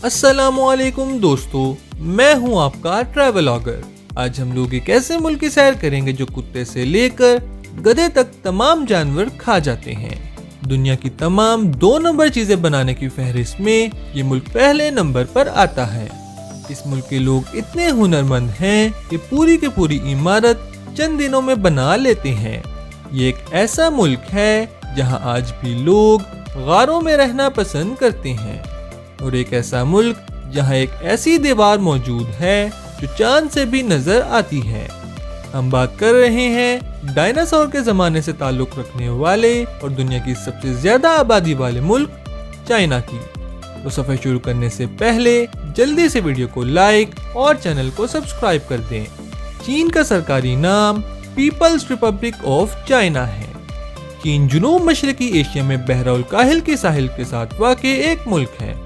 अस्सलाम वालेकुम दोस्तों, मैं हूं आपका ट्रैवलॉगर। आज हम लोग एक ऐसे मुल्क की सैर करेंगे जो कुत्ते से लेकर गधे तक तमाम जानवर खा जाते हैं। दुनिया की तमाम 2 नंबर चीजें बनाने की फहरिस्त में ये मुल्क पहले नंबर पर आता है। इस मुल्क के लोग इतने हुनरमंद हैं कि पूरी की पूरी इमारत चंद दिनों में बना लेते हैं। ये एक ऐसा मुल्क है जहां आज भी लोग गारों में रहना पसंद करते हैं, और एक ऐसा मुल्क जहां एक ऐसी दीवार मौजूद है जो चांद से भी नजर आती है। हम बात कर रहे हैं डायनासोर के जमाने से ताल्लुक रखने वाले और दुनिया की सबसे ज्यादा आबादी वाले मुल्क चाइना की। तो सफर शुरू करने से पहले जल्दी से वीडियो को लाइक और चैनल को सब्सक्राइब कर दें। चीन का सरकारी नाम पीपल्स रिपब्लिक ऑफ चाइना है। चीन जुनूब मशरकी एशिया में बहरुल काहिल के साहिल के साथ वाक़े एक मुल्क है।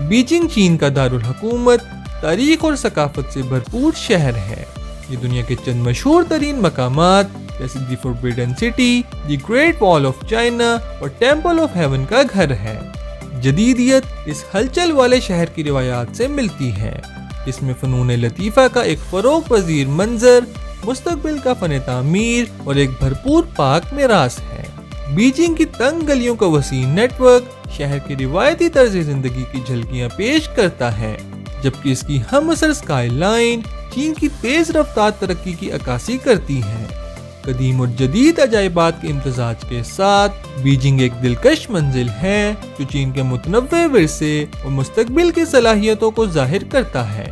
बीजिंग चीन का दारुल हुकूमत, तारीख और सकाफत से भरपूर शहर है। ये दुनिया के चंद मशहूर तरीन मकामात जैसे the Forbidden City, the Great Wall of China और टेम्पल ऑफ हेवन का घर है। जदीदियत इस हलचल वाले शहर की रिवायात से मिलती है। इसमें फनून लतीफ़ा का एक फरोग पजीर मंजर, मुस्तकबिल का फन तामीर और एक भरपूर पाक मिरास है। बीजिंग की तंग गलियों का वसी नेटवर्क शहर की रिवायती तर्ज जिंदगी की झलकियां पेश करता है, जबकि इसकी हमअसर स्काई लाइन चीन की तेज रफ्तार तरक्की की अक्कासी करती है। कदीम और जदीद अजायबात के इम्तजाज के साथ बीजिंग एक दिलकश मंजिल है जो चीन के मुतनव्वे विरसे और मुस्तकबिल की सलाहियतों को जाहिर करता है।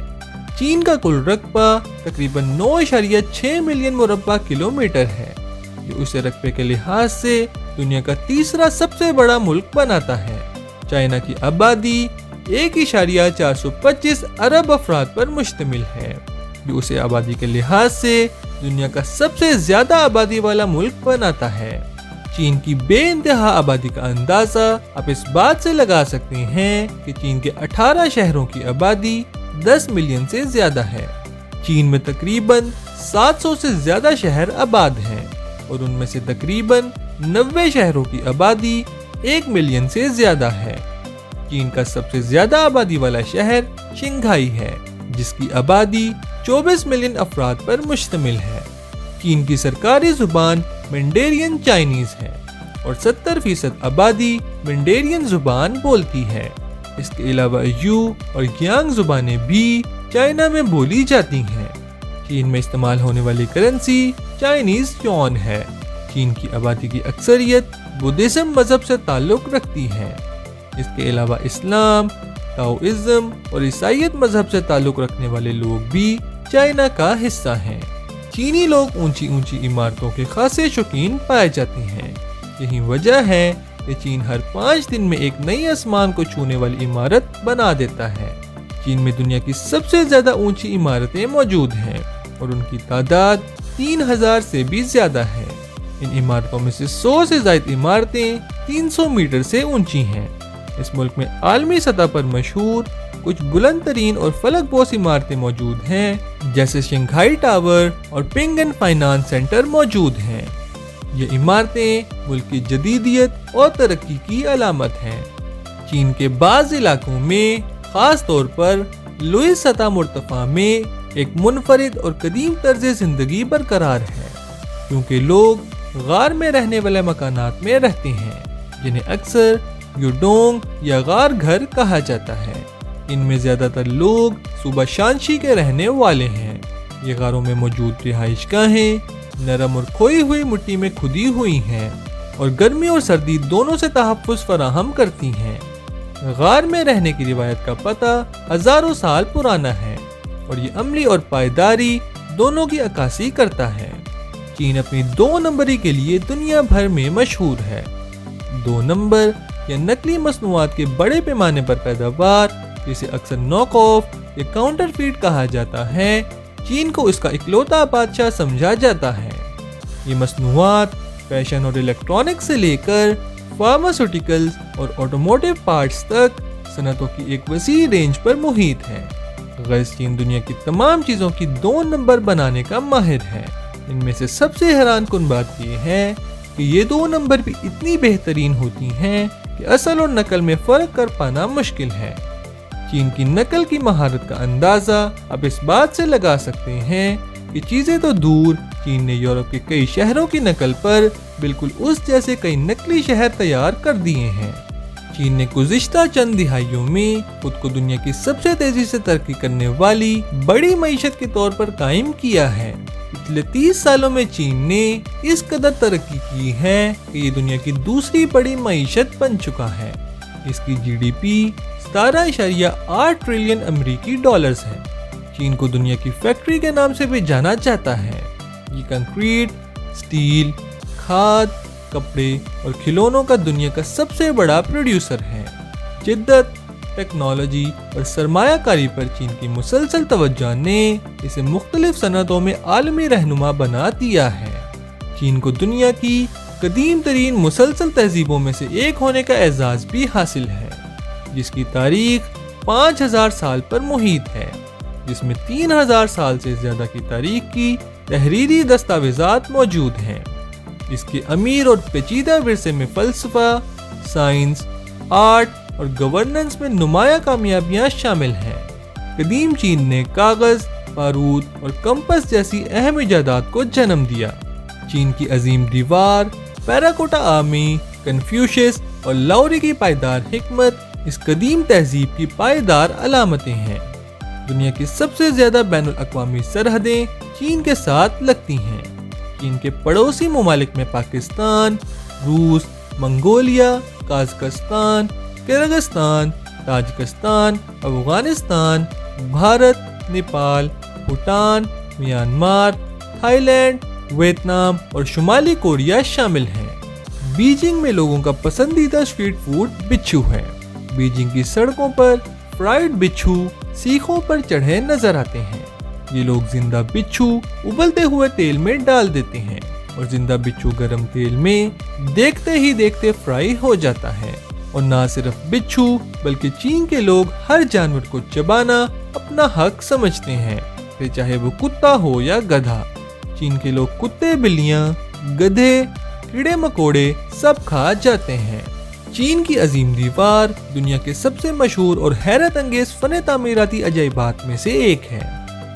चीन का कुल रकबा तकरीबन 9.6 मिलियन मुरब्बा किलोमीटर है, जो उसे रकबे के लिहाज से दुनिया का तीसरा सबसे बड़ा मुल्क बनाता है। चाइना की आबादी 1.425 अरब अफराद पर मुश्तमिल है, जो उसे आबादी के लिहाज से दुनिया का सबसे ज्यादा आबादी वाला मुल्क बनाता है। चीन की बेइंतहा आबादी का अंदाजा आप इस बात से लगा सकते हैं कि चीन के 18 शहरों की आबादी 10 मिलियन से ज्यादा है। चीन में तकरीबन 700 से ज्यादा शहर आबाद हैं, और उनमें से तकरीबन 90 शहरों की आबादी 1 मिलियन से ज्यादा है। चीन का सबसे ज्यादा आबादी वाला शहर शंघाई है, जिसकी आबादी 24 मिलियन अफराद पर मुश्तमिल है। चीन की सरकारी जुबान मैंडेरियन चाइनीज है, और 70% आबादी मैंडेरियन जुबान बोलती है। इसके अलावा यू और यांग जुबानें भी चाइना में बोली जाती हैं। चीन में इस्तेमाल होने वाली करेंसी चाइनीज युआन है। चीन की आबादी की अक्सरियत बुद्धिज्म मजहब से ताल्लुक रखती है। इसके अलावा इस्लाम, ताओइज्म और ईसाईयत मजहब से ताल्लुक रखने वाले लोग भी चाइना का हिस्सा हैं। चीनी लोग ऊंची ऊंची इमारतों के खासे शौकीन पाए जाते हैं। यही वजह है कि चीन हर 5 दिन में एक नई आसमान को छूने वाली इमारत बना देता है। चीन में दुनिया की सबसे ज्यादा ऊंची इमारतें मौजूद हैं, और उनकी तादाद 3000 से भी ज्यादा है। इन इमारतों में से 100 से ज्यादा इमारतें 300 मीटर से ऊंची हैं। इस मुल्क में आलमी सतह पर मशहूर कुछ बुलंद तरीन और फलकबोस इमारतें मौजूद हैं, जैसे शंघाई टावर और पिंगन फाइनेंस सेंटर मौजूद हैं। ये इमारतें मुल्क की जदीदियत और तरक्की की अलामत हैं। चीन के बाज़ इलाकों में, खास तौर पर लुईस सतह मुर्तफा में, एक मुनफरिद और कदीम तर्ज जिंदगी बरकरार है, क्योंकि लोग गार में रहने वाले मकानात में रहते हैं, जिन्हें अक्सर युडोंग या गार घर कहा जाता है। इनमें ज्यादातर लोग सुबह शांशी के रहने वाले हैं। ये गारों में मौजूद रिहाइशगाहें नरम और खोई हुई मिट्टी में खुदी हुई हैं, और गर्मी और सर्दी दोनों से तहफ़्फ़ुज़ फराहम करती हैं। गार में रहने की रिवायत का पता हजारों साल पुराना है, और ये अमली और पायदारी दोनों की अक्कासी करता है। चीन अपनी 2 नंबरी के लिए दुनिया भर में मशहूर है। 2 नंबर या नकली मसनूआत के बड़े पैमाने पर पैदावार, जिसे अक्सर नॉक ऑफ या काउंटरफीट कहा जाता है, चीन को इसका इकलौता बादशाह समझा जाता है। ये मसनूआत फैशन और इलेक्ट्रॉनिक्स से लेकर फार्मास्यूटिकल्स और ऑटोमोटिव पार्ट्स तक सनतों की एक वसी रेंज पर मुहित है। गैस चीन दुनिया की तमाम चीज़ों की 2 नंबर बनाने का माहिर है। इनमें से सबसे हैरान कुन बात यह है कि ये 2 नंबर भी इतनी बेहतरीन होती हैं कि असल और नकल में फ़र्क कर पाना मुश्किल है। चीन की नकल की महारत का अंदाजा अब इस बात से लगा सकते हैं कि चीजें तो दूर, चीन ने यूरोप के कई शहरों की नकल पर बिल्कुल उस जैसे कई नकली शहर तैयार कर दिए हैं। चीन ने गुज़िश्ता चंद दिहाइयों में खुद को दुनिया की सबसे तेजी से तरक्की करने वाली बड़ी मईशत के तौर पर कायम किया है। पिछले 30 सालों में चीन ने इस कदर तरक्की की है कि ये दुनिया की दूसरी बड़ी मईशत बन चुका है। इसकी जीडीपी 17.8 ट्रिलियन अमेरिकी डॉलर्स है। चीन को दुनिया की फैक्ट्री के नाम से भी जाना जाता है। ये कंक्रीट, स्टील, खाद, कपड़े और खिलौनों का दुनिया का सबसे बड़ा प्रोड्यूसर है। जिद्दत, टेक्नोलॉजी और सरमायाकारी पर चीन की मुसलसल तवज्जो ने इसे मुख्तलिफ सनतों में आलमी रहनुमा बना दिया है। चीन को दुनिया की कदीम तरीन मुसलसल तहजीबों में से एक होने का एजाज भी हासिल है, जिसकी तारीख 5000 साल पर मुहित है, जिसमें 3000 साल से ज्यादा की तारीख की तहरीरी दस्तावेजात मौजूद हैं। इसके अमीर और पेचीदा विरसे में फलसफा, साइंस, आर्ट और गवर्नेंस में नुमाया कामयाबियां शामिल हैं। कदीम चीन ने कागज, बारूद और कंपस जैसी अहम इजादात को जन्म दिया। चीन की अजीम दीवार, टेराकोटा आर्मी, कन्फ्यूशियस और लाओरी की पायदार हिकमत इस कदीम तहजीब की पायदार अलामतें हैं। दुनिया की सबसे ज्यादा बैनुल अक़वामी सरहदें चीन के साथ लगती हैं। चीन के पड़ोसी ममालिक में पाकिस्तान, रूस, Mongolia, Kazakhstan, Kyrgyzstan, Tajikistan, Afghanistan, Bharat, Nepal, Bhutan, Myanmar, Thailand, Vietnam और शुमाली कोरिया शामिल हैं। बीजिंग में लोगों का पसंदीदा स्ट्रीट फूड बिच्छू है। बीजिंग की सड़कों पर फ्राइड बिच्छू सीखों पर चढ़े नजर आते हैं। ये लोग जिंदा बिच्छू उबलते हुए तेल में डाल देते हैं और जिंदा बिच्छू गरम तेल में देखते ही देखते फ्राई हो जाता है। और ना सिर्फ बिच्छू बल्कि चीन के लोग हर जानवर को चबाना अपना हक समझते हैं, फिर चाहे वो कुत्ता हो या गधा। चीन के लोग कुत्ते, बिल्लियां, गधे, कीड़े मकोड़े सब खा जाते हैं। चीन की अजीम दीवार दुनिया के सबसे मशहूर और हैरत अंगेज फन तामीराती अजायबात में से एक है।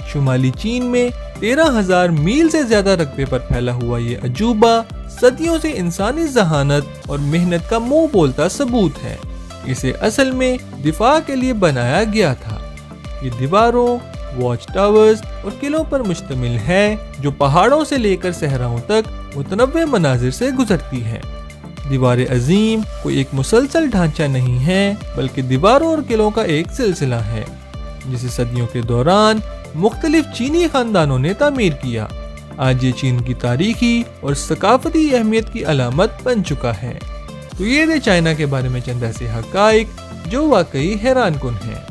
शुमाली चीन में 13,000 मील से ज्यादा रकबे पर फैला हुआ ये अजूबा सदियों से इंसानी जहानत और मेहनत का मुंह बोलता सबूत है। इसे असल में दिफा के लिए बनाया गया था। ये दीवारों, वॉच टावर्स और किलों पर मुश्तमिल है जो पहाड़ों से लेकर सहराओं तक मुतनव्वे मनाजिर से गुजरती है। दीवारें अजीम कोई एक मुसलसल ढांचा नहीं है बल्कि दीवारों और किलों का एक सिलसिला है जिसे सदियों के दौरान मुख्तलिफ चीनी खानदानों ने तामीर किया। आज ये चीन की तारीखी और सकाफती अहमियत की अलामत बन चुका है। तो ये थे चाइना के बारे में चंद ऐसे हकाइक जो वाकई हैरान कुन है।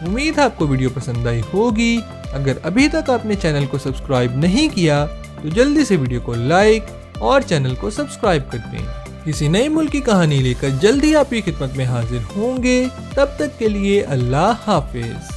उम्मीद है आपको वीडियो पसंद आई होगी। अगर अभी तक आपने चैनल को सब्सक्राइब नहीं किया तो जल्दी से वीडियो को लाइक और चैनल को सब्सक्राइब कर दें। किसी नए मुल्क की कहानी लेकर जल्दी आपकी खिदमत में हाजिर होंगे। तब तक के लिए अल्लाह हाफिज।